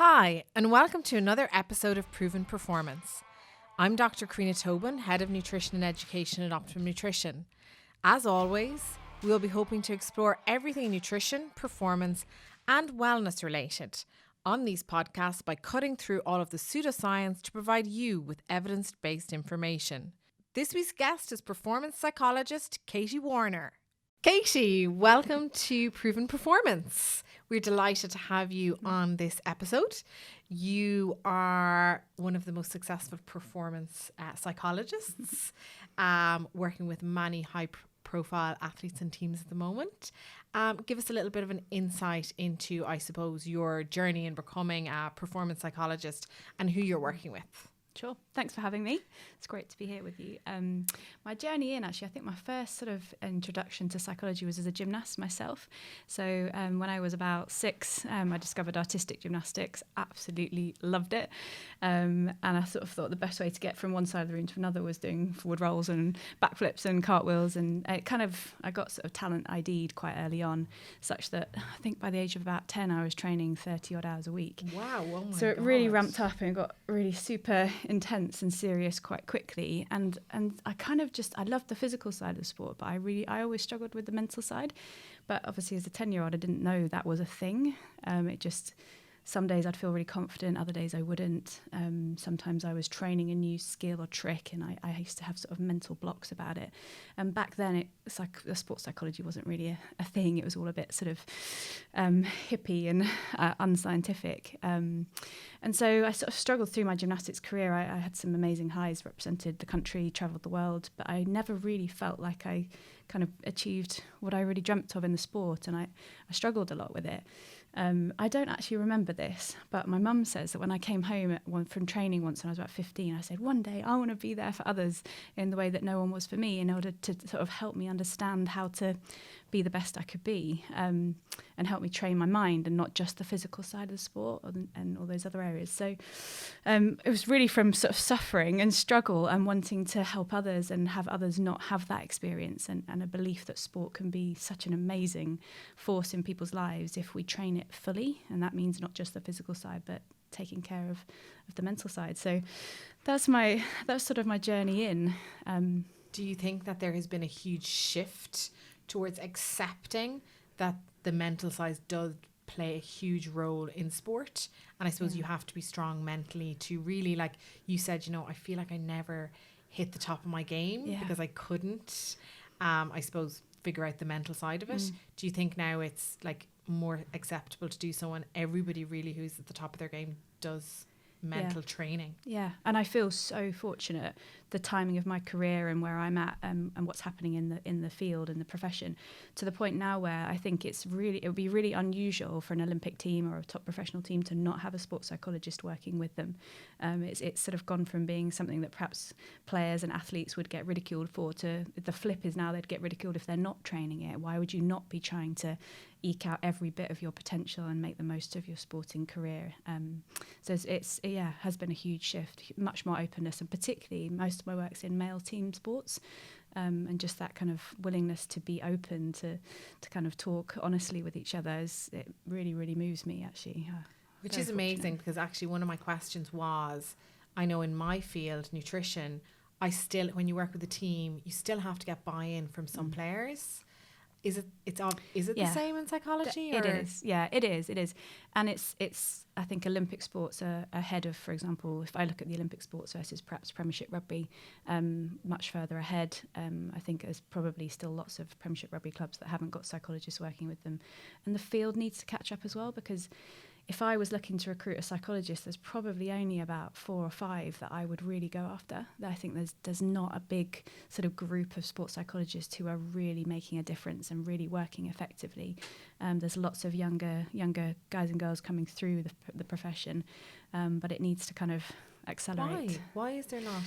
Hi, and welcome to another episode of Proven Performance. I'm Dr. Crionna Tobin, Head of Nutrition and Education at Optimum Nutrition. As always, we'll be hoping to explore everything nutrition, performance, and wellness related on these podcasts by cutting through all of the pseudoscience to provide you with evidence-based information. This week's guest is Performance Psychologist Katie Warriner. Katie, welcome to Proven Performance. We're delighted to have you on this episode. You are one of the most successful performance psychologists, working with many high-profile athletes and teams at the moment. Give us a little bit of an insight into, I suppose, your journey in becoming a performance psychologist and who you're working with. Sure. Thanks for having me. It's great to be here with you. My journey in, actually, I think my first sort of introduction to psychology was as a gymnast myself. So when I was about 6, I discovered artistic gymnastics, absolutely loved it. And I sort of thought the best way to get from one side of the room to another was doing forward rolls and backflips and cartwheels. And I got sort of talent ID'd quite early on, such that I think by the age of about 10, I was training 30 odd hours a week. Wow. Oh my So it God. really ramped up and got really super intense and serious quite quickly, and I loved the physical side of the sport, but I always struggled with the mental side. But obviously as a 10-year-old I didn't know that was a thing. Some days I'd feel really confident, other days I wouldn't. Sometimes I was training a new skill or trick and I used to have sort of mental blocks about it. And back then the sports psychology wasn't really a thing. It was all a bit sort of hippie and unscientific. And so I sort of struggled through my gymnastics career. I had some amazing highs, represented the country, travelled the world, but I never really felt like I kind of achieved what I really dreamt of in the sport, and I struggled a lot with it. I don't actually remember this, but my mum says that when I came home from training once when I was about 15, I said, one day I want to be there for others in the way that no one was for me, in order to sort of help me understand how to be the best I could be, and help me train my mind and not just the physical side of the sport and all those other areas. So it was really from sort of suffering and struggle and wanting to help others and have others not have that experience, and a belief that sport can be such an amazing force in people's lives if we train it fully, and that means not just the physical side but taking care of the mental side. So that's sort of my journey in. Do you think that there has been a huge shift towards accepting that the mental side does play a huge role in sport? And I suppose you have to be strong mentally to really, like you said, I feel like I never hit the top of my game because I couldn't, I suppose, figure out the mental side of it. Do you think now it's like more acceptable to do so, and everybody really who's at the top of their game does mental training? Yeah, and I feel so fortunate, the timing of my career and where I'm at, and what's happening in the field and the profession, to the point now where I think it would be really unusual for an Olympic team or a top professional team to not have a sports psychologist working with them. It's sort of gone from being something that perhaps players and athletes would get ridiculed for, to the flip is now they'd get ridiculed if they're not training it. Why would you not be trying to eke out every bit of your potential and make the most of your sporting career? So it's has been a huge shift, much more openness, and particularly most of my work's in male team sports, and just that kind of willingness to be open to kind of talk honestly with each other. It really, really moves me, actually. Which is amazing, because actually one of my questions was, I know in my field, nutrition, when you work with a team, you still have to get buy-in from some players. Is it the same in psychology? It is. Yeah, it is. And it's I think Olympic sports are ahead of, for example, if I look at the Olympic sports versus perhaps Premiership Rugby, much further ahead. I think there's probably still lots of Premiership Rugby clubs that haven't got psychologists working with them. And the field needs to catch up as well, because if I was looking to recruit a psychologist, there's probably only about 4 or 5 that I would really go after. I think there's not a big sort of group of sports psychologists who are really making a difference and really working effectively. There's lots of younger guys and girls coming through the profession, but it needs to kind of accelerate. Why is there not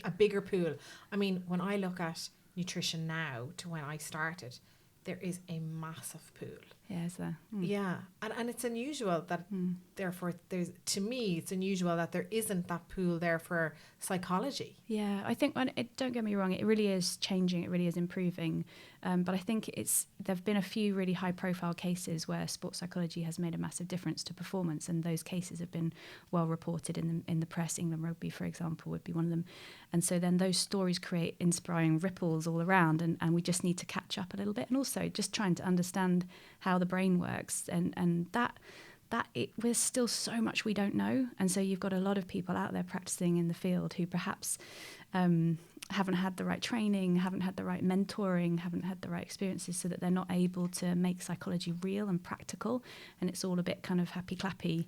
a bigger pool? I mean, when I look at nutrition now to when I started, there is a massive pool. Yeah, is there? Yeah, and it's unusual that therefore to me it's unusual that there isn't that pool there for psychology. Yeah, I think don't get me wrong, it really is changing, it really is improving. But I think there have been a few really high profile cases where sports psychology has made a massive difference to performance, and those cases have been well reported in the press. England Rugby, for example, would be one of them. And so then those stories create inspiring ripples all around, and we just need to catch up a little bit, and also just trying to understand how the brain works, and there's still so much we don't know. And so you've got a lot of people out there practicing in the field who perhaps haven't had the right training, haven't had the right mentoring, haven't had the right experiences, so that they're not able to make psychology real and practical, and it's all a bit kind of happy clappy,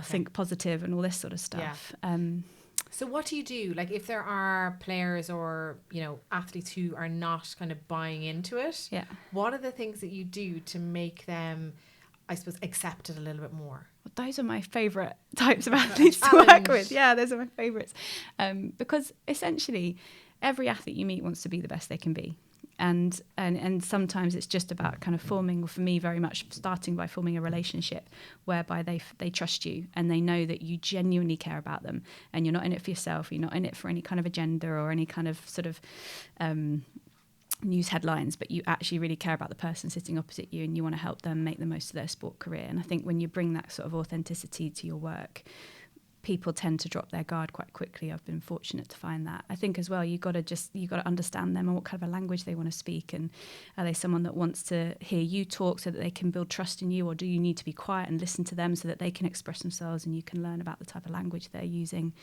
think positive and all this sort of stuff. So what do you do, like if there are players or athletes who are not kind of buying into it? What are the things that you do to make them, I suppose, accept it a little bit more? Well, those are my favourite types of athletes to work with. Yeah, those are my favourites. Because essentially every athlete you meet wants to be the best they can be. And sometimes it's just about kind of forming, for me very much starting by forming a relationship whereby they trust you and they know that you genuinely care about them, and you're not in it for yourself, you're not in it for any kind of agenda or any kind of sort of news headlines, but you actually really care about the person sitting opposite you and you want to help them make the most of their sport career. And I think when you bring that sort of authenticity to your work, people tend to drop their guard quite quickly. I've been fortunate to find that. I think as well, you got to understand them and what kind of a language they want to speak, and are they someone that wants to hear you talk so that they can build trust in you, or do you need to be quiet and listen to them so that they can express themselves and you can learn about the type of language they're using?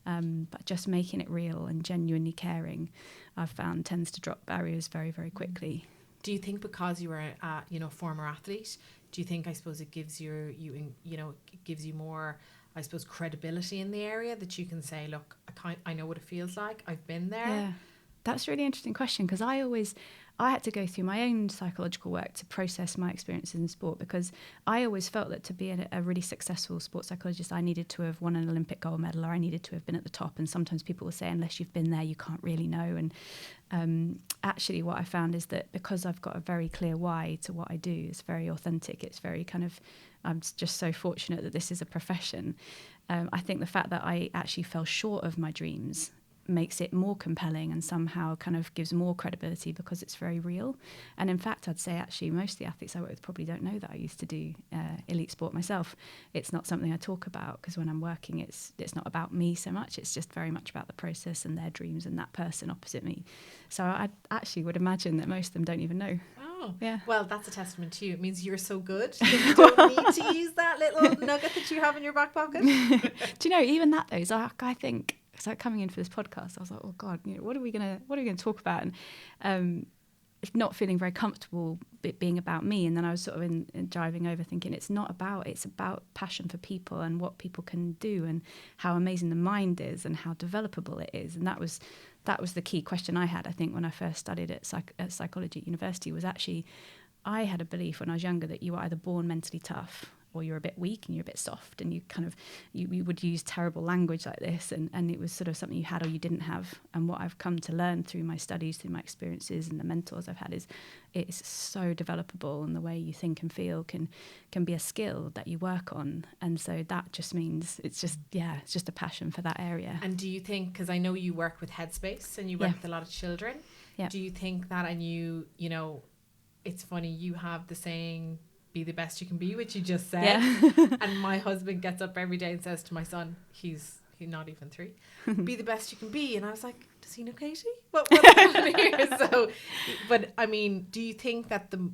But just making it real and genuinely caring, I've found, tends to drop barriers very, very quickly. Do you think because you were a former athlete, do you think, I suppose, it gives it gives you more, I suppose, credibility in the area, that you can say, look, I know what it feels like, I've been there? Yeah, that's a really interesting question, because I had to go through my own psychological work to process my experiences in sport, because I always felt that to be a really successful sports psychologist, I needed to have won an Olympic gold medal, or I needed to have been at the top. And sometimes people will say, unless you've been there, you can't really know. And actually what I found is that because I've got a very clear why to what I do, it's very authentic, it's very kind of, I'm just so fortunate that this is a profession. I think the fact that I actually fell short of my dreams makes it more compelling and somehow kind of gives more credibility, because it's very real. And in fact, I'd say actually most of the athletes I work with probably don't know that I used to do elite sport myself. It's not something I talk about, because when I'm working, it's not about me so much. It's just very much about the process and their dreams and that person opposite me. So I actually would imagine that most of them don't even know. Oh, yeah. Well, that's a testament to you. It means you're so good that you don't need to use that little nugget that you have in your back pocket. Do you know, even that though, is I think, so coming in for this podcast, I was like, oh God, what are we gonna talk about? And not feeling very comfortable it being about me. And then I was sort of in driving over thinking it's about passion for people and what people can do and how amazing the mind is and how developable it is. And that was the key question I had, I think, when I first studied at psychology at university, was actually, I had a belief when I was younger that you were either born mentally tough or you're a bit weak and you're a bit soft, and you kind of you would use terrible language like this, and it was sort of something you had or you didn't have. And what I've come to learn through my studies, through my experiences and the mentors I've had, is it's so developable, and the way you think and feel can be a skill that you work on. And so that just means it's just a passion for that area. And do you think, because I know you work with Headspace and you work with a lot of children, do you think that, and you know, it's funny, you have the saying, be the best you can be, which you just said. And my husband gets up every day and says to my son, he's not even 3, be the best you can be. And I was like, does he know Katie? What's going on here? So, but I mean, do you think that the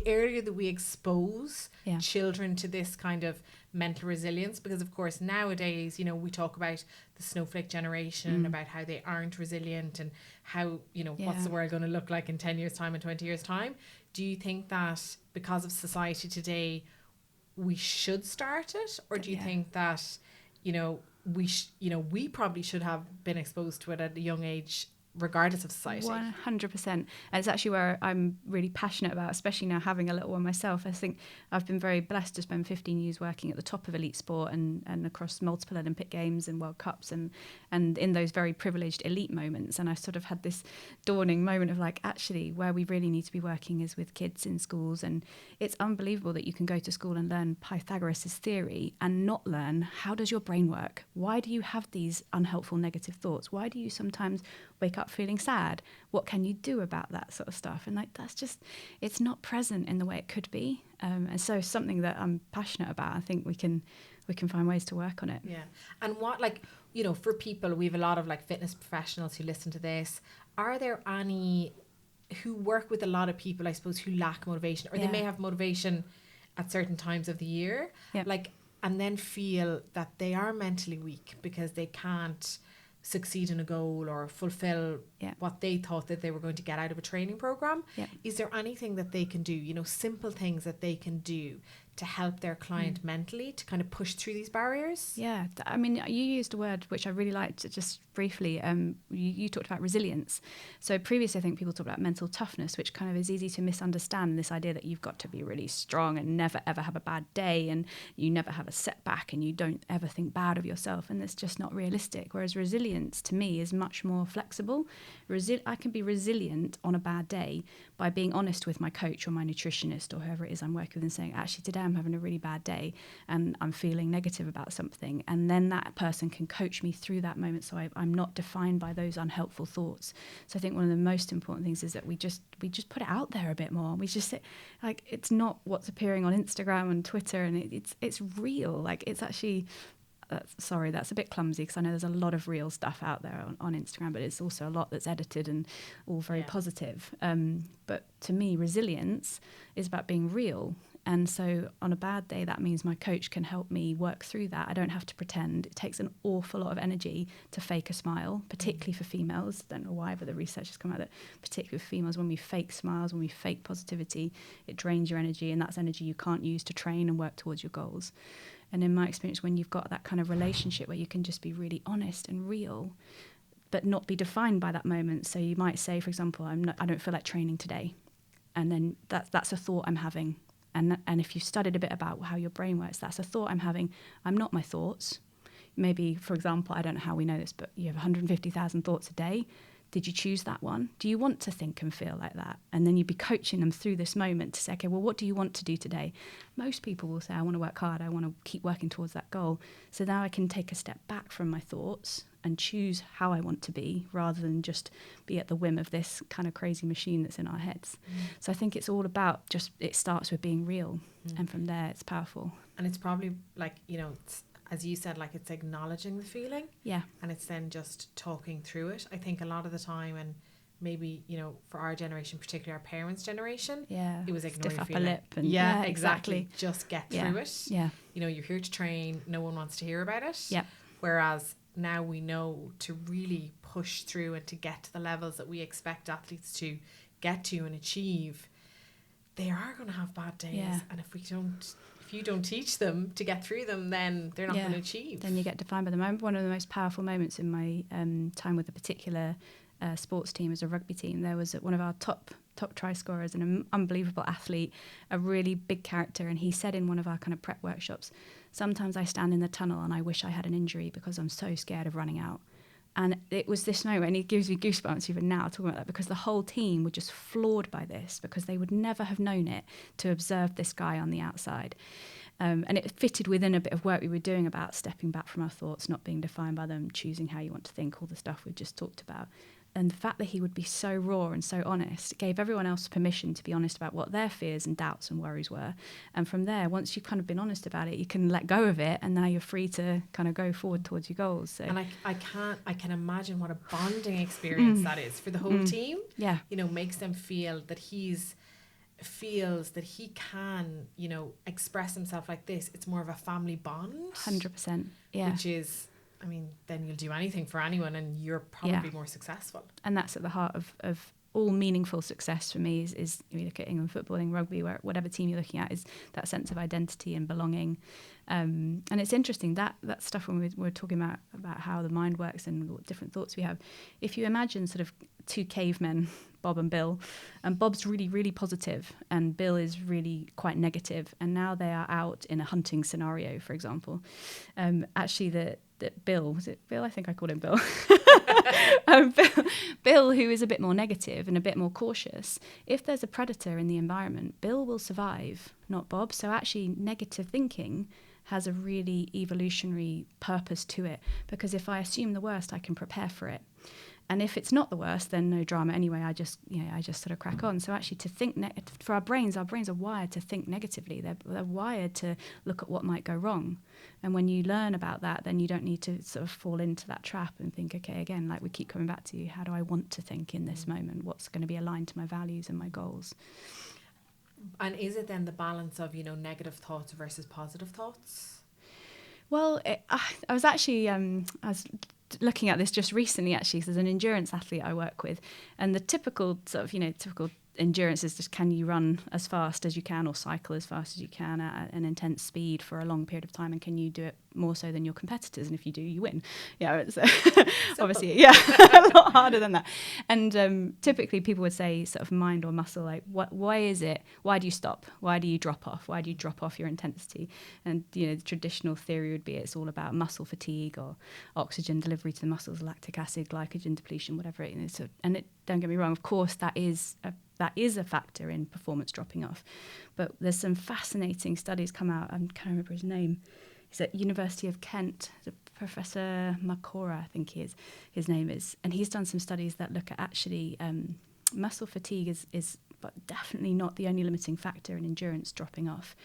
earlier that we expose children to this kind of mental resilience, because of course nowadays, we talk about the snowflake generation, about how they aren't resilient, and how, what's the world going to look like in 10 years time and 20 years time? Do you think that because of society today, we should start it? Or do you think that, we probably should have been exposed to it at a young age, regardless of society? 100%. And it's actually where I'm really passionate about, especially now having a little one myself. I think I've been very blessed to spend 15 years working at the top of elite sport and across multiple Olympic Games and World Cups and in those very privileged elite moments. And I sort of had this dawning moment of like, actually, where we really need to be working is with kids in schools. And it's unbelievable that you can go to school and learn Pythagoras' theory and not learn, how does your brain work? Why do you have these unhelpful negative thoughts? Why do you sometimes wake up up feeling sad? What can you do about that sort of stuff? And like, that's just, it's not present in the way it could be. And so something that I'm passionate about, I think we can find ways to work on it. Yeah. And what, like, you know, for people, we have a lot of like fitness professionals who listen to this. Are there any who work with a lot of people, I suppose, who lack motivation, or they may have motivation at certain times of the year, like, and then feel that they are mentally weak because they can't succeed in a goal or fulfill what they thought that they were going to get out of a training program? Is there anything that they can do, you know, simple things that they can do to help their client mentally to kind of push through these barriers? Yeah, I mean, you used a word which I really liked, just briefly. You talked about resilience. So previously, I think people talked about mental toughness, which kind of is easy to misunderstand, this idea that you've got to be really strong and never ever have a bad day, and you never have a setback, and you don't ever think bad of yourself, and it's just not realistic. Whereas resilience to me is much more flexible. I can be resilient on a bad day by being honest with my coach or my nutritionist or whoever it is I'm working with and saying, actually, today I'm having a really bad day and I'm feeling negative about something. And then that person can coach me through that moment, so I'm not defined by those unhelpful thoughts. So I think one of the most important things is that we just put it out there a bit more. We just say, like, it's not what's appearing on Instagram and Twitter, and it's real. Like, it's actually... sorry, that's a bit clumsy, because I know there's a lot of real stuff out there on Instagram, but it's also a lot that's edited and all very positive. But to me, resilience is about being real. And so on a bad day, that means my coach can help me work through that. I don't have to pretend. It takes an awful lot of energy to fake a smile, particularly for females. I don't know why, but the research has come out that particularly for females, when we fake smiles, when we fake positivity, it drains your energy, and that's energy you can't use to train and work towards your goals. And in my experience, when you've got that kind of relationship where you can just be really honest and real, but not be defined by that moment. So you might say, for example, I don't feel like training today. And then that's a thought I'm having. And if you've studied a bit about how your brain works, that's a thought I'm having. I'm not my thoughts. Maybe, for example, I don't know how we know this, but you have 150,000 thoughts a day. Did you choose that one? Do you want to think and feel like that? And then you'd be coaching them through this moment to say, okay, well, what do you want to do today? Most people will say, I want to work hard. I want to keep working towards that goal. So now I can take a step back from my thoughts and choose how I want to be, rather than just be at the whim of this kind of crazy machine that's in our heads. So I think it's all about it starts with being real. And from there, it's powerful. And it's probably like, you know, as you said, like, it's acknowledging the feeling. Yeah. And it's then just talking through it. I think a lot of the time, and maybe, you know, for our generation, particularly our parents' generation, it was ignoring stiff up feeling. A lip. And Exactly. Just get through it. Yeah. You know, you're here to train. No one wants to hear about it. Yeah. Whereas now we know to really push through and to get to the levels that we expect athletes to get to and achieve, they are going to have bad days. Yeah. And if you don't teach them to get through them, then they're not going to achieve. Then you get defined by the moment. One of the most powerful moments in my time with a particular sports team as a rugby team, there was one of our top try scorers, an unbelievable athlete, a really big character, and he said in one of our kind of prep workshops, sometimes I stand in the tunnel and I wish I had an injury because I'm so scared of running out. And it was this moment, and it gives me goosebumps even now talking about that, because the whole team were just floored by this, because they would never have known it to observe this guy on the outside. And it fitted within a bit of work we were doing about stepping back from our thoughts, not being defined by them, choosing how you want to think, all the stuff we've just talked about. And the fact that he would be so raw and so honest gave everyone else permission to be honest about what their fears and doubts and worries were. And from there, once you've kind of been honest about it, you can let go of it, and now you're free to kind of go forward towards your goals. So. And I can imagine what a bonding experience that is for the whole team. Yeah. You know, makes them feel that feels that he can, you know, express himself like this. It's more of a family bond. 100%. Yeah. Which is, I mean, then you'll do anything for anyone and you're probably more successful. And that's at the heart of all meaningful success for me is you look at England football, England rugby, where whatever team you're looking at, is that sense of identity and belonging. And it's interesting, that stuff when we're talking about how the mind works and what different thoughts we have. If you imagine sort of two cavemen, Bob and Bill, and Bob's really, really positive and Bill is really quite negative, and now they are out in a hunting scenario, for example. Actually, that Bill, was it Bill? I think I called him Bill. Bill, who is a bit more negative and a bit more cautious, if there's a predator in the environment, Bill will survive, not Bob. So actually negative thinking has a really evolutionary purpose to it, because if I assume the worst, I can prepare for it. And if it's not the worst, then no drama anyway. I just sort of crack on. So actually, to think for our brains are wired to think negatively. They're wired to look at what might go wrong. And when you learn about that, then you don't need to sort of fall into that trap and think, okay, again, like we keep coming back to, how do I want to think in this moment? What's going to be aligned to my values and my goals? And is it then the balance of, negative thoughts versus positive thoughts? Well, I was actually, I was looking at this just recently, actually. So there's an endurance athlete I work with, and the typical sort of, typical endurance is just, can you run as fast as you can or cycle as fast as you can at an intense speed for a long period of time, and can you do it more so than your competitors? And if you do, you win. It's obviously a lot harder than that. And typically people would say sort of mind or muscle, like why do you stop? Why do you drop off? Why do you drop off your intensity? And the traditional theory would be it's all about muscle fatigue or oxygen delivery to the muscles, lactic acid, glycogen depletion, whatever it is. Don't get me wrong, of course that is a factor in performance dropping off. But there's some fascinating studies come out. I can't remember his name. He's at University of Kent, Professor Makora, I think his name is. And he's done some studies that look at actually muscle fatigue is but definitely not the only limiting factor in endurance dropping off.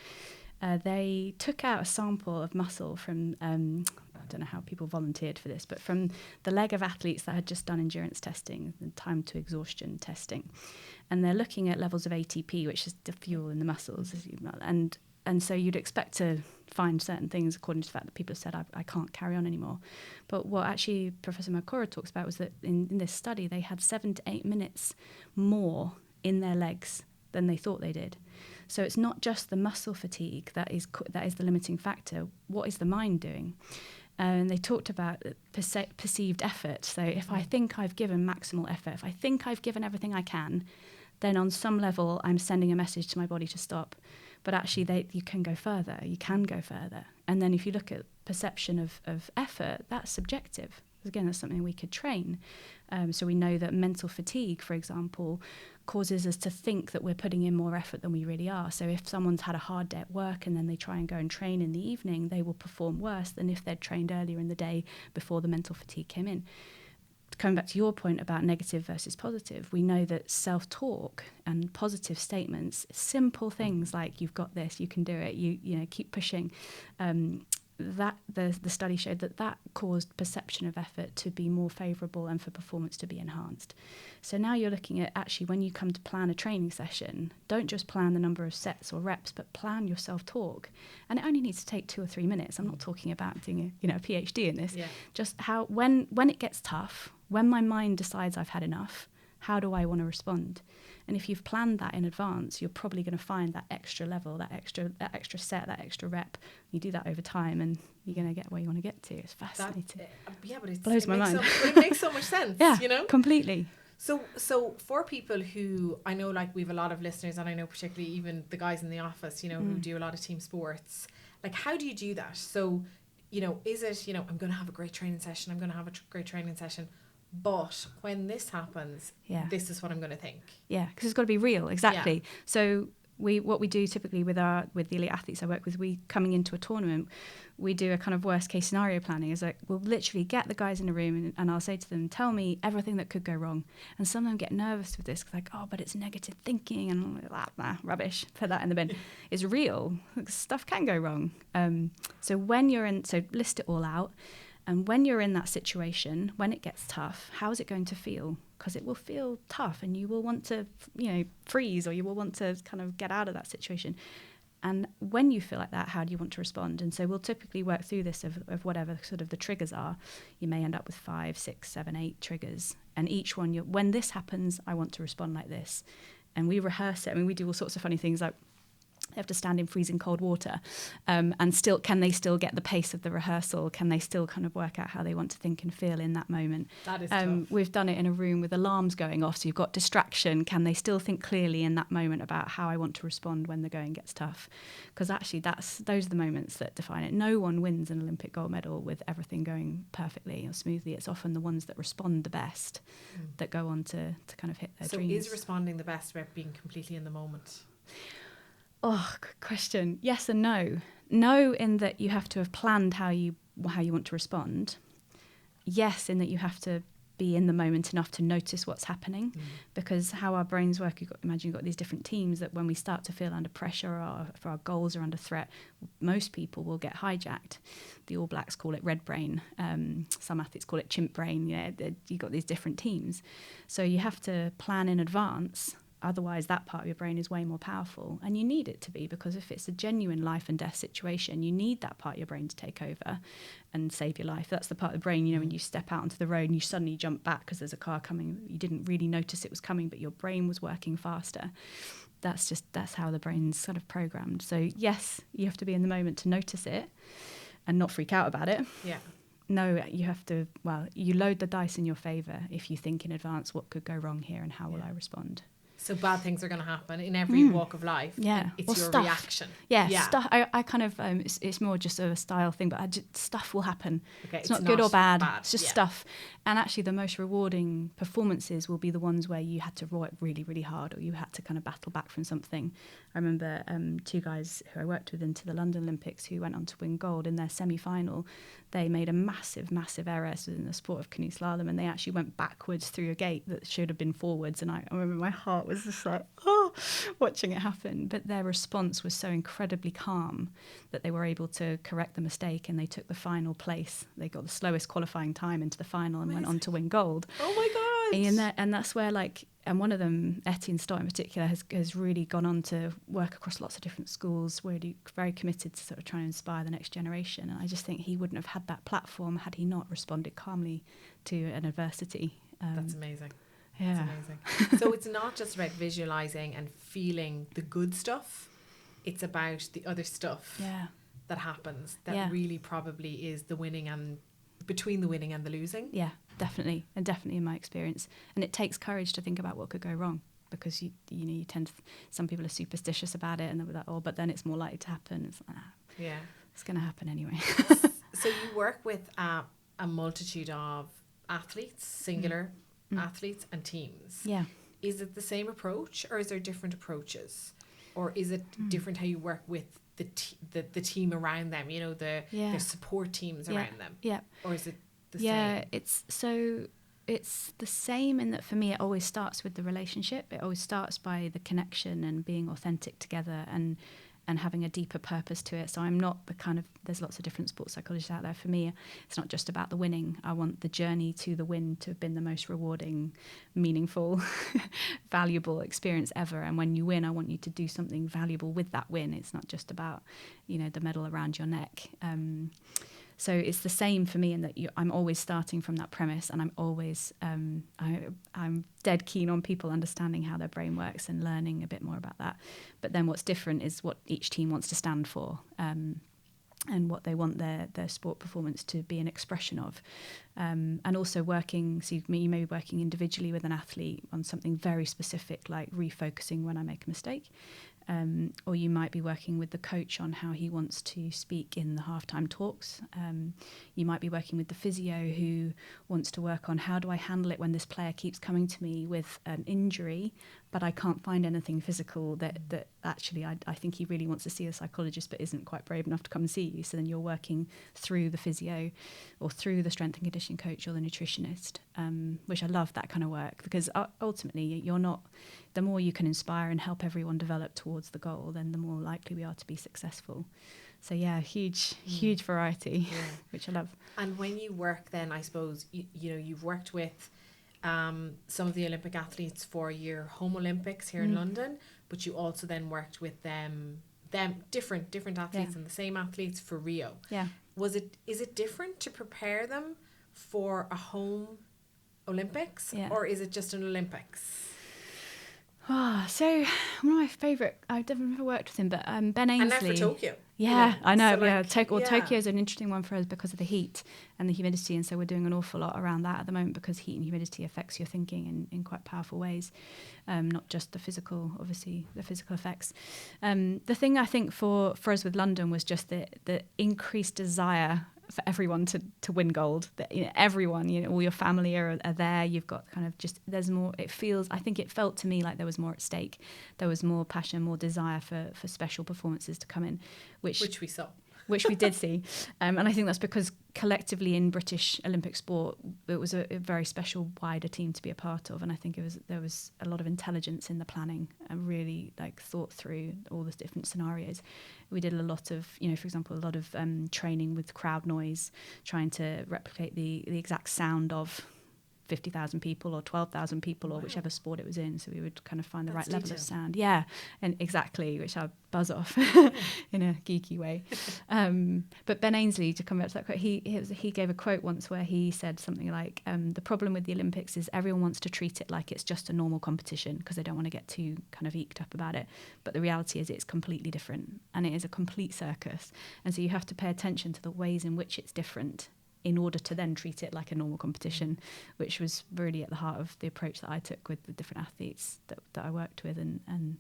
They took out a sample of muscle from, I don't know how people volunteered for this, but from the leg of athletes that had just done endurance testing, the time to exhaustion testing. And they're looking at levels of ATP, which is the fuel in the muscles. And so you'd expect to find certain things according to the fact that people have said, I can't carry on anymore. But what actually Professor Makora talks about was that in this study, they had 7 to 8 minutes more in their legs than they thought they did. So it's not just the muscle fatigue that is the limiting factor. What is the mind doing? And they talked about perceived effort. So if I think I've given maximal effort, if I think I've given everything I can, then on some level I'm sending a message to my body to stop. But actually you can go further. You can go further. And then if you look at perception of effort, that's subjective. Again, that's something we could train. So we know that mental fatigue, for example, causes us to think that we're putting in more effort than we really are. So if someone's had a hard day at work and then they try and go and train in the evening, they will perform worse than if they'd trained earlier in the day before the mental fatigue came in. Coming back to your point about negative versus positive, we know that self-talk and positive statements, simple things like you've got this, you can do it, you keep pushing, that the study showed that caused perception of effort to be more favourable and for performance to be enhanced. So now you're looking at actually when you come to plan a training session, don't just plan the number of sets or reps, but plan your self-talk. And it only needs to take 2 or 3 minutes. I'm not talking about doing a PhD in this. Yeah. Just how when it gets tough, when my mind decides I've had enough, how do I want to respond? And if you've planned that in advance, you're probably going to find that extra level, that extra set, that extra rep. You do that over time and you're going to get where you want to get to. It's fascinating. But it blows my mind. It makes so much sense, Yeah, completely. So for people who, I know like we have a lot of listeners, and I know particularly even the guys in the office, who do a lot of team sports, like how do you do that? So, is it, I'm going to have a great training session, but when this happens, this is what I'm going to think. Yeah, because it's got to be real, exactly. Yeah. So what we do typically with the elite athletes I work with, we coming into a tournament, we do a kind of worst case scenario planning. Is like we'll literally get the guys in a room and I'll say to them, tell me everything that could go wrong. And some of them get nervous with this, like, but it's negative thinking and rubbish. Put that in the bin. It's real. Stuff can go wrong. So list it all out. And when you're in that situation, when it gets tough, how is it going to feel? Because it will feel tough and you will want to, freeze, or you will want to kind of get out of that situation. And when you feel like that, how do you want to respond? And so we'll typically work through this of whatever sort of the triggers are. You may end up with 5, 6, 7, 8 triggers. And each one, when this happens, I want to respond like this. And we rehearse it. I mean, we do all sorts of funny things like they have to stand in freezing cold water, and can they still get the pace of the rehearsal? Can they still kind of work out how they want to think and feel in that moment? That is tough. We've done it in a room with alarms going off, so you've got distraction. Can they still think clearly in that moment about how I want to respond when the going gets tough? Because actually those are the moments that define it. No one wins an Olympic gold medal with everything going perfectly or smoothly. It's often the ones that respond the best that go on to kind of hit their dreams. So is responding the best about being completely in the moment? Oh, good question. Yes and no. No, in that you have to have planned how you want to respond. Yes, in that you have to be in the moment enough to notice what's happening, because how our brains work, imagine you've got these different teams that when we start to feel under pressure or if our goals are under threat, most people will get hijacked. The All Blacks call it red brain. Some athletes call it chimp brain. You've got these different teams. So you have to plan in advance. Otherwise, that part of your brain is way more powerful. And you need it to be, because if it's a genuine life and death situation, you need that part of your brain to take over and save your life. That's the part of the brain, when you step out onto the road and you suddenly jump back because there's a car coming. You didn't really notice it was coming, but your brain was working faster. That's how the brain's sort of programmed. So yes, you have to be in the moment to notice it and not freak out about it. Yeah. No, you have to, you load the dice in your favour if you think in advance what could go wrong here and how will I respond. So bad things are going to happen in every walk of life. Yeah. It's your stuff. reaction. Yeah. Stuff. I kind of, it's more just a style thing, but stuff will happen. Okay, it's not good or bad. It's just stuff. And actually the most rewarding performances will be the ones where you had to work really, really hard, or you had to kind of battle back from something. I remember 2 guys who I worked with into the London Olympics who went on to win gold. In their semi-final, they made a massive, massive error in the sport of canoe slalom, and they actually went backwards through a gate that should have been forwards. And I remember my heart was just like, watching it happen. But their response was so incredibly calm that they were able to correct the mistake, and they took the final place. They got the slowest qualifying time into the final and went on to win gold. Oh my God. And that's where, and one of them, Etienne Stott in particular, has really gone on to work across lots of different schools, really very committed to sort of trying to inspire the next generation. And I just think he wouldn't have had that platform had he not responded calmly to an adversity. That's amazing. Yeah. That's amazing. So it's not just about visualizing and feeling the good stuff. It's about the other stuff that happens that really probably is the winning and between the winning and the losing. Yeah, definitely. And definitely in my experience. And it takes courage to think about what could go wrong, because you tend to, some people are superstitious about it and they're like, but then it's more likely to happen. It's like, it's going to happen anyway. So you work with a multitude of athletes, singular athletes and teams. Yeah. Is it the same approach, or is there different approaches, or is it different how you work with the team around them, their support teams around them? Yeah. Or is it the same? Yeah, it's the same in that for me it always starts with the relationship. It always starts by the connection and being authentic together and having a deeper purpose to it. So I'm not the kind of, there's lots of different sports psychologists out there. For me, it's not just about the winning. I want the journey to the win to have been the most rewarding, meaningful, valuable experience ever. And when you win, I want you to do something valuable with that win. It's not just about, the medal around your neck. So it's the same for me in that I'm always starting from that premise, and I'm always I'm dead keen on people understanding how their brain works and learning a bit more about that. But then what's different is what each team wants to stand for, and what they want their sport performance to be an expression of. And also working, so you may be working individually with an athlete on something very specific, like refocusing when I make a mistake. Or you might be working with the coach on how he wants to speak in the halftime talks. You might be working with the physio who wants to work on how do I handle it when this player keeps coming to me with an injury, but I can't find anything physical that actually I think he really wants to see a psychologist but isn't quite brave enough to come and see you. So then you're working through the physio or through the strength and conditioning coach or the nutritionist, which I love that kind of work, because ultimately you're not, the more you can inspire and help everyone develop towards the goal, then the more likely we are to be successful. So yeah, huge variety, which I love. And when you work then, I suppose, you've worked with some of the Olympic athletes for your home Olympics here in London, but you also then worked with them different athletes and the same athletes for Rio. Yeah. Is it different to prepare them for a home Olympics, or is it just an Olympics? So one of my favourite, I've never worked with him, but Ben Ainsley. And that's for Tokyo. Yeah, I know. So Tokyo is an interesting one for us because of the heat and the humidity, and so we're doing an awful lot around that at the moment, because heat and humidity affects your thinking in quite powerful ways, not just the physical, obviously the physical effects. The thing I think for us with London was just the increased desire for everyone to win gold. That everyone, all your family are there. You've got kind of just, there's more. I think it felt to me like there was more at stake. There was more passion, more desire for special performances to come in, which we saw. which we did see. And I think that's because collectively in British Olympic sport, it was a very special, wider team to be a part of. And I think there was a lot of intelligence in the planning and really like thought through all the different scenarios. We did a lot of, for example, a lot of training with crowd noise, trying to replicate the exact sound of 50,000 people or 12,000 people or whichever sport it was in. So we would kind of find the right level of sound. Yeah, and exactly, which I'd buzz off in a geeky way. But Ben Ainsley, to come back to that quote, he gave a quote once where he said something like, the problem with the Olympics is everyone wants to treat it like it's just a normal competition because they don't want to get too kind of eked up about it. But the reality is it's completely different and it is a complete circus. And so you have to pay attention to the ways in which it's different in order to then treat it like a normal competition, which was really at the heart of the approach that I took with the different athletes that I worked with, and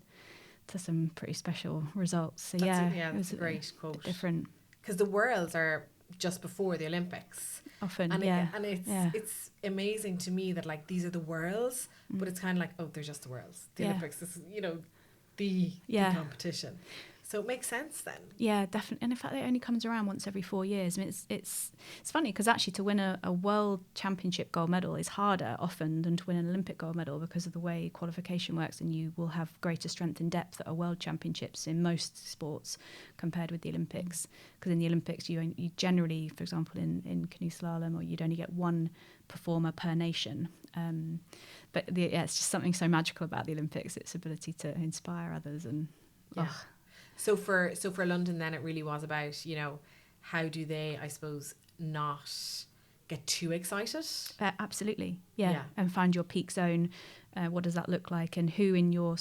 to some pretty special results. So that's a great quote. Different, because the Worlds are just before the Olympics often, and it's amazing to me that like these are the Worlds, but it's kind of like, oh, they're just the Worlds. The Olympics, this is the competition. So it makes sense then. Yeah, definitely. And in fact, it only comes around once every 4 years. I mean, it's funny because actually to win a world championship gold medal is harder often than to win an Olympic gold medal because of the way qualification works, and you will have greater strength and depth at a world championships in most sports compared with the Olympics. Because in the Olympics, you generally, for example, in canoe slalom, or you'd only get one performer per nation. But it's just something so magical about the Olympics, its ability to inspire others and. So for London then it really was about, how do they, I suppose, not get too excited? Absolutely, yeah. And find your peak zone. What does that look like? And who in your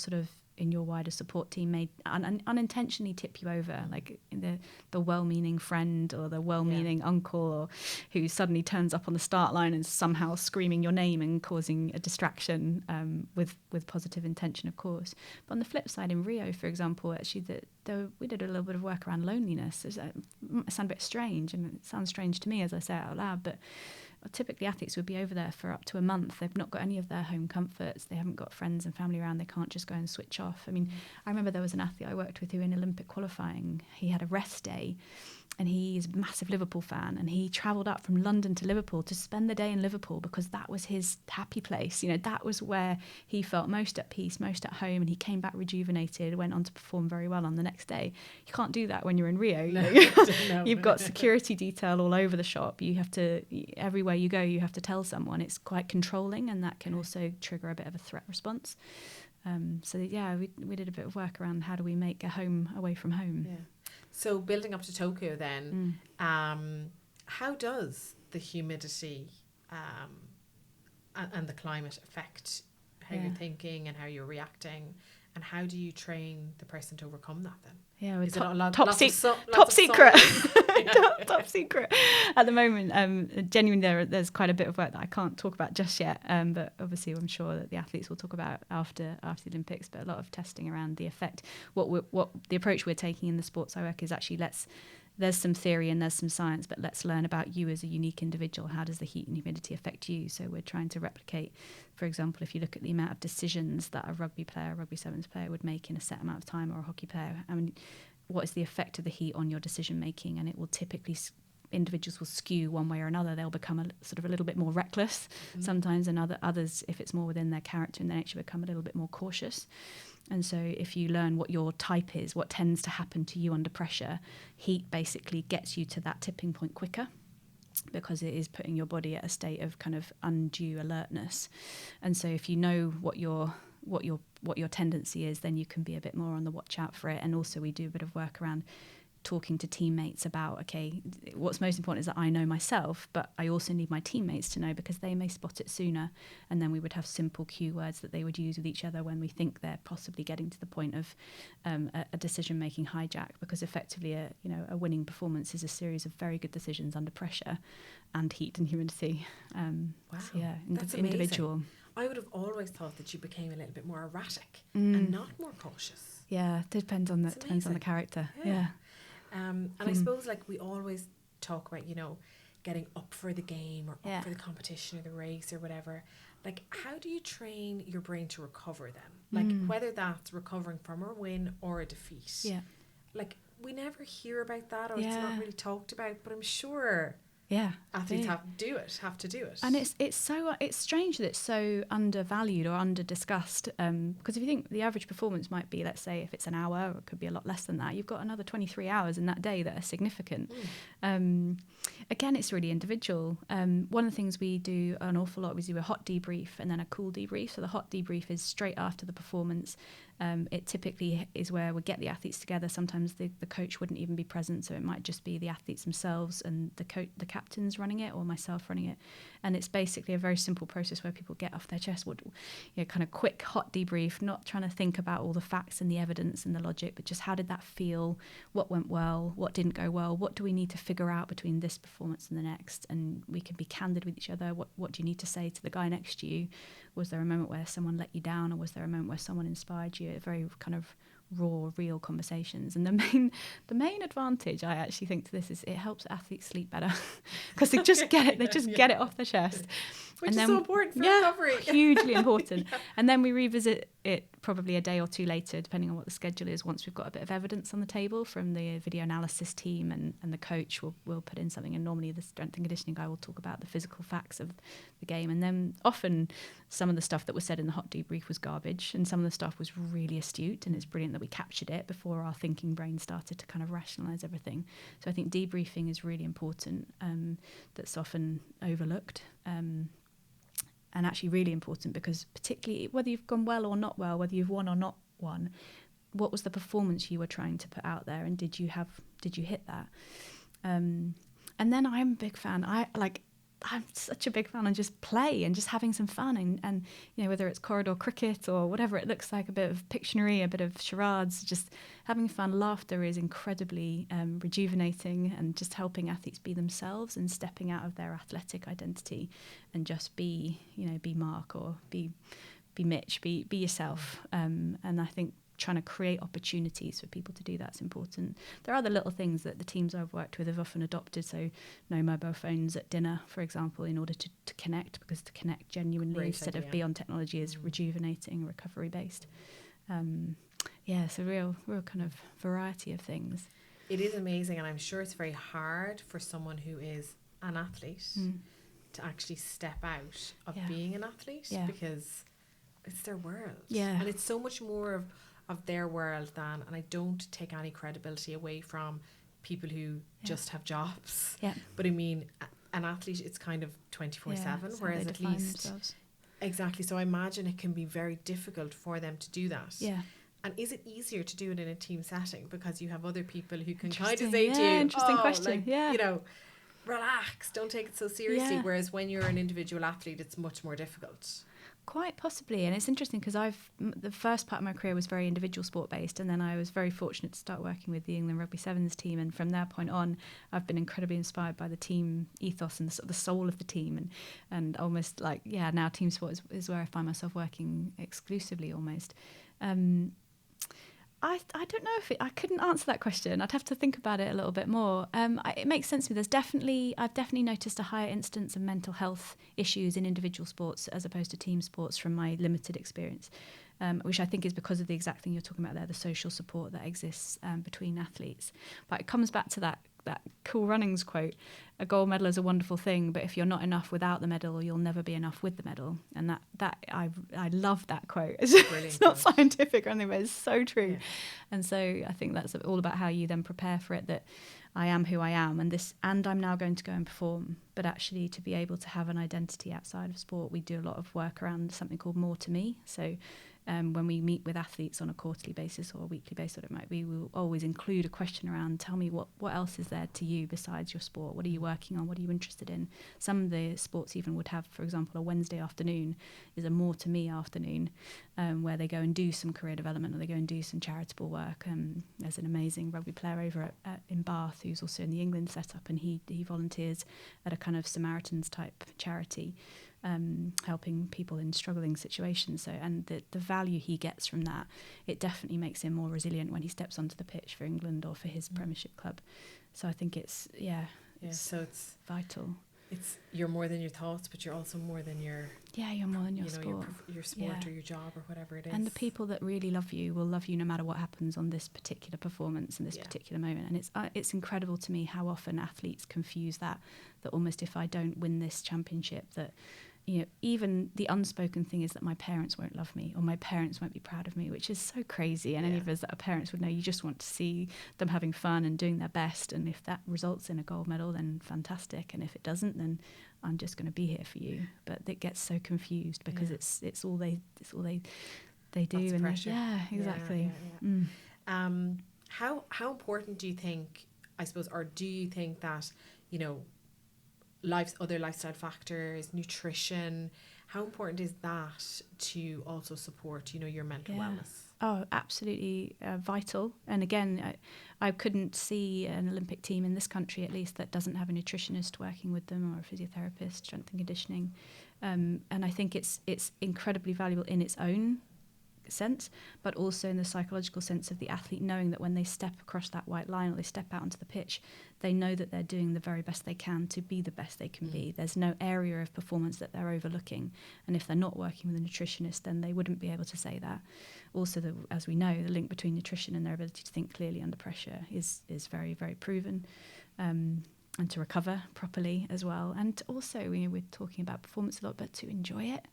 wider support team may unintentionally tip you over, like the well-meaning friend or the well-meaning uncle, or who suddenly turns up on the start line and somehow screaming your name and causing a distraction, with positive intention, of course. But on the flip side, in Rio, for example, actually, we did a little bit of work around loneliness. It sounds a bit strange, and it sounds strange to me as I say it out loud, but typically athletes would be over there for up to a month. They've not got any of their home comforts. They haven't got friends and family around. They can't just go and switch off. I mean, I remember there was an athlete I worked with who in Olympic qualifying, he had a rest day, and he's a massive Liverpool fan, and he travelled up from London to Liverpool to spend the day in Liverpool because that was his happy place. That was where he felt most at peace, most at home, and he came back rejuvenated, went on to perform very well on the next day. You can't do that when you're in Rio. No. You've got security detail all over the shop. You have to, everywhere you go, you have to tell someone. It's quite controlling, and that can also trigger a bit of a threat response. We did a bit of work around how do we make a home away from home. Yeah. So building up to Tokyo then, how does the humidity and the climate affect how you're thinking and how you're reacting, and how do you train the person to overcome that then? Yeah, Is it top secret. Top secret at the moment. Genuinely, there's quite a bit of work that I can't talk about just yet, but obviously I'm sure that the athletes will talk about after the Olympics. But a lot of testing around the effect. What the approach we're taking in the sports I work is actually there's some theory and there's some science, but let's learn about you as a unique individual. How does the heat and humidity affect you? So we're trying to replicate, for example, if you look at the amount of decisions that a rugby sevens player would make in a set amount of time, or a hockey player, I mean, what is the effect of the heat on your decision making? And it will typically, individuals will skew one way or another. They'll become a little bit more reckless sometimes, and others, if it's more within their character and their nature, become a little bit more cautious. And so if you learn what your type is, what tends to happen to you under pressure, heat basically gets you to that tipping point quicker, because it is putting your body at a state of kind of undue alertness. And so if you know what your tendency is, then you can be a bit more on the watch out for it. And also we do a bit of work around talking to teammates about, okay, what's most important is that I know myself, but I also need my teammates to know, because they may spot it sooner. And then we would have simple cue words that they would use with each other when we think they're possibly getting to the point of a decision-making hijack, because effectively a winning performance is a series of very good decisions under pressure and heat and humidity. Wow, so that's individual. Amazing. I would have always thought that you became a little bit more erratic and not more cautious. Yeah, it depends on the character. Yeah. And I suppose, like, we always talk about, getting up for the game or up for the competition or the race or whatever. Like, how do you train your brain to recover then? Like, whether that's recovering from a win or a defeat. Yeah. Like, we never hear about that, or it's not really talked about, but I'm sure athletes have to do it. And it's strange that it's so undervalued or under discussed, because if you think the average performance might be, let's say if it's an hour, or it could be a lot less than that, you've got another 23 hours in that day that are significant. Again, it's really individual. One of the things we do an awful lot, we do a hot debrief and then a cool debrief. So the hot debrief is straight after the performance. It typically is where we get the athletes together. Sometimes the coach wouldn't even be present, so it might just be the athletes themselves and the captains running it, or myself running it. And it's basically a very simple process where people get off their chest, kind of quick hot debrief, not trying to think about all the facts and the evidence and the logic, but just how did that feel, what went well, what didn't go well, what do we need to figure out between this performance and the next. And we can be candid with each other. What do you need to say to the guy next to you? Was there a moment where someone let you down, or was there a moment where someone inspired you? Very kind of raw, real conversations. And the main advantage I actually think to this is it helps athletes sleep better, because they just get it, get it off their chest. Which is so important for recovery. Hugely important. And then we revisit it probably a day or two later, depending on what the schedule is, once we've got a bit of evidence on the table from the video analysis team, and the coach will put in something, and normally the strength and conditioning guy will talk about the physical facts of the game. And then often some of the stuff that was said in the hot debrief was garbage, and some of the stuff was really astute, and it's brilliant that we captured it before our thinking brain started to kind of rationalise everything. So I think debriefing is really important. That's often overlooked. And actually really important, because particularly whether you've gone well or not well, whether you've won or not won, what was the performance you were trying to put out there, and did you hit that? And then I'm a big fan. I'm such a big fan on just play and just having some fun, and whether it's corridor cricket or whatever it looks like, a bit of Pictionary, a bit of charades, just having fun. Laughter is incredibly rejuvenating, and just helping athletes be themselves and stepping out of their athletic identity and just be Mark, or be Mitch, be yourself. And I think trying to create opportunities for people to do that's important. There are other little things that the teams I've worked with have often adopted, so no mobile phones at dinner, for example, in order to connect, because to connect genuinely instead of be on technology is rejuvenating, recovery based. So real kind of variety of things. It is amazing, and I'm sure it's very hard for someone who is an athlete to actually step out of being an athlete, because it's their world, and it's so much more of their world than, and I don't take any credibility away from people who just have jobs, but I mean an athlete, it's kind of 24/7, whereas at least themselves. Exactly. So I imagine it can be very difficult for them to do that. And is it easier to do it in a team setting, because you have other people who can kind of say to you, interesting question, relax, don't take it so seriously, whereas when you're an individual athlete, it's much more difficult. Quite possibly. And it's interesting, because the first part of my career was very individual sport based, and then I was very fortunate to start working with the England Rugby Sevens team, and from that point on I've been incredibly inspired by the team ethos and the soul of the team, and almost now team sport is where I find myself working exclusively almost. I don't know I couldn't answer that question. I'd have to think about it a little bit more. It makes sense to me. I've definitely noticed a higher instance of mental health issues in individual sports as opposed to team sports from my limited experience, which I think is because of the exact thing you're talking about there, the social support that exists between athletes. But it comes back to that Cool Runnings quote: a gold medal is a wonderful thing, but if you're not enough without the medal, you'll never be enough with the medal. And that I love that quote. It's not scientific or anything, but it's so true. And so I think that's all about how you then prepare for it, that I am who I am, and I'm now going to go and perform. But actually, to be able to have an identity outside of sport, we do a lot of work around something called More to Me. So when we meet with athletes on a quarterly basis or a weekly basis, what it might be, we'll always include a question around, tell me what else is there to you besides your sport? What are you working on? What are you interested in? Some of the sports even would have, for example, a Wednesday afternoon is a More to Me afternoon, where they go and do some career development, or they go and do some charitable work. There's an amazing rugby player over in Bath who's also in the England setup, and he volunteers at a kind of Samaritans type charity, helping people in struggling situations. So, and the value he gets from that, it definitely makes him more resilient when he steps onto the pitch for England or for his Premiership club. So I think it's so it's vital. you're more than your thoughts, but you're also more than your you're more than your sport. Your sport or your job or whatever it is. And the people that really love you will love you no matter what happens on this particular performance and this particular moment. And it's incredible to me how often athletes confuse that almost if I don't win this championship, that even the unspoken thing is that my parents won't love me or my parents won't be proud of me, which is so crazy. And any of us that are parents would know you just want to see them having fun and doing their best. And if that results in a gold medal, then fantastic. And if it doesn't, then I'm just going to be here for you. But it gets so confused because it's all they do. Lots of pressure. Exactly. How important do you think, I suppose, or do you think that, other lifestyle factors, nutrition, how important is that to also support, your mental wellness? Oh, absolutely vital. And again, I couldn't see an Olympic team in this country, at least, that doesn't have a nutritionist working with them or a physiotherapist, strength and conditioning. And I think it's incredibly valuable in its own sense, but also in the psychological sense of the athlete knowing that when they step across that white line or they step out onto the pitch, they know that they're doing the very best they can to be the best they can be. There's no area of performance that they're overlooking, and if they're not working with a nutritionist, then they wouldn't be able to say that. Also, as we know, the link between nutrition and their ability to think clearly under pressure is very, very proven, and to recover properly as well. And also, we're talking about performance a lot, but to enjoy it.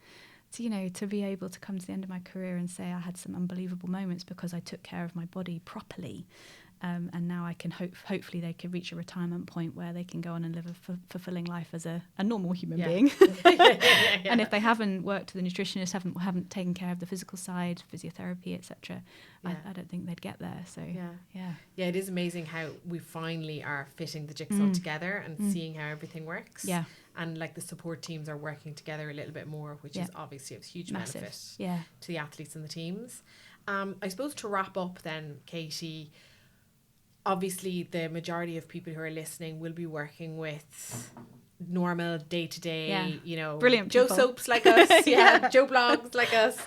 To be able to come to the end of my career and say I had some unbelievable moments because I took care of my body properly. And now I can hopefully they can reach a retirement point where they can go on and live a fulfilling life as a normal human being. And if they haven't worked with a nutritionist, haven't taken care of the physical side, physiotherapy, etc., I don't think they'd get there. So it is amazing how we finally are fitting the jigsaw together and seeing how everything works. Yeah. And like the support teams are working together a little bit more, which is obviously a huge benefit to the athletes and the teams. I suppose to wrap up then, Katie, obviously the majority of people who are listening will be working with normal day-to-day, brilliant Joe people. Soaps like us, Joe Blogs like us,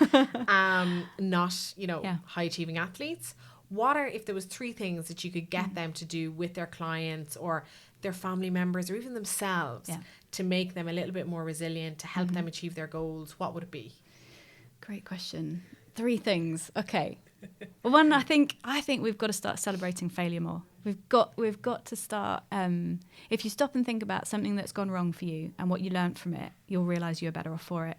not, high-achieving athletes. What are, if there was 3 things that you could get them to do with their clients or their family members or even themselves to make them a little bit more resilient, to help them achieve their goals, what would it be? Great question. 3 things. Okay. Well, one, I think we've got to start celebrating failure more. We've got to start. If you stop and think about something that's gone wrong for you and what you learned from it, you'll realise you're better off for it.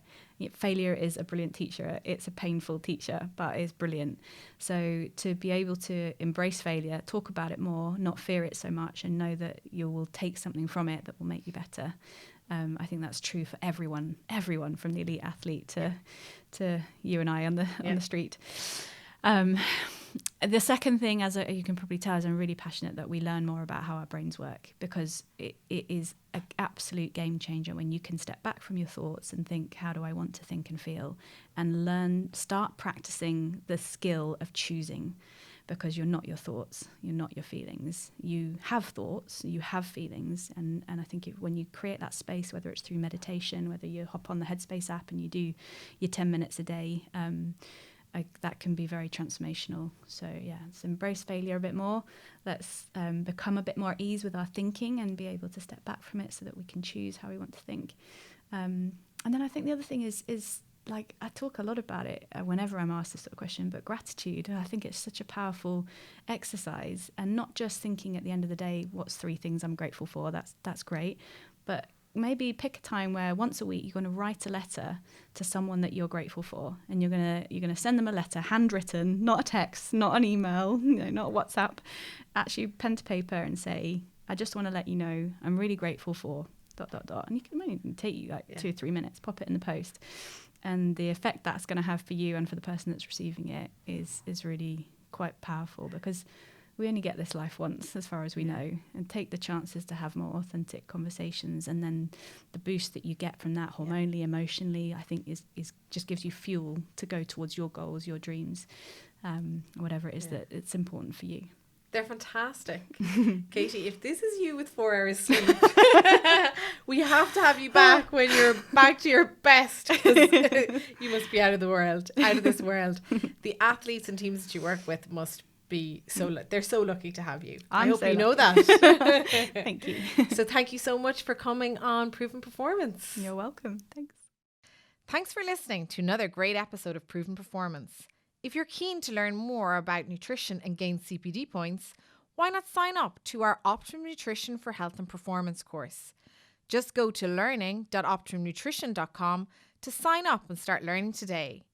Failure is a brilliant teacher. It's a painful teacher, but it's brilliant. So to be able to embrace failure, talk about it more, not fear it so much, and know that you will take something from it that will make you better. I think that's true for everyone from the elite athlete to you and I on the street. The second thing, as you can probably tell, is I'm really passionate that we learn more about how our brains work, because it is an absolute game changer when you can step back from your thoughts and think, how do I want to think and feel, and start practicing the skill of choosing, because you're not your thoughts, you're not your feelings. You have thoughts, you have feelings, and I think when you create that space, whether it's through meditation, whether you hop on the Headspace app and you do your 10 minutes a day, that can be very transformational. So let's embrace failure a bit more. Let's become a bit more at ease with our thinking and be able to step back from it so that we can choose how we want to think. And then I think the other thing is like, I talk a lot about it whenever I'm asked this sort of question, but gratitude. I think it's such a powerful exercise, and not just thinking at the end of the day, what's 3 things I'm grateful for? That's great, but maybe pick a time where once a week you're going to write a letter to someone that you're grateful for, and you're going to send them a letter, handwritten, not a text, not an email, not WhatsApp, actually pen to paper, and say, I just want to let you know I'm really grateful for ... And you can only take you 2 or 3 minutes, pop it in the post, and the effect that's going to have for you and for the person that's receiving it is really quite powerful, because we only get this life once, as far as we know, and take the chances to have more authentic conversations. And then the boost that you get from that hormonally, emotionally, I think is just gives you fuel to go towards your goals, your dreams, whatever it is that it's important for you. They're fantastic. Katie, if this is you with 4 hours sleep, we have to have you back when you're back to your best. You must be out of this world. The athletes and teams that you work with must be they're so lucky to have you. I I'm hope so you know lucky. that. Thank you. So thank you so much for coming on Proven Performance. You're welcome. Thanks. Thanks for listening to another great episode of Proven Performance. If you're keen to learn more about nutrition and gain CPD points, why not sign up to our Optimum Nutrition for Health and Performance course? Just go to learning.optimumnutrition.com to sign up and start learning today.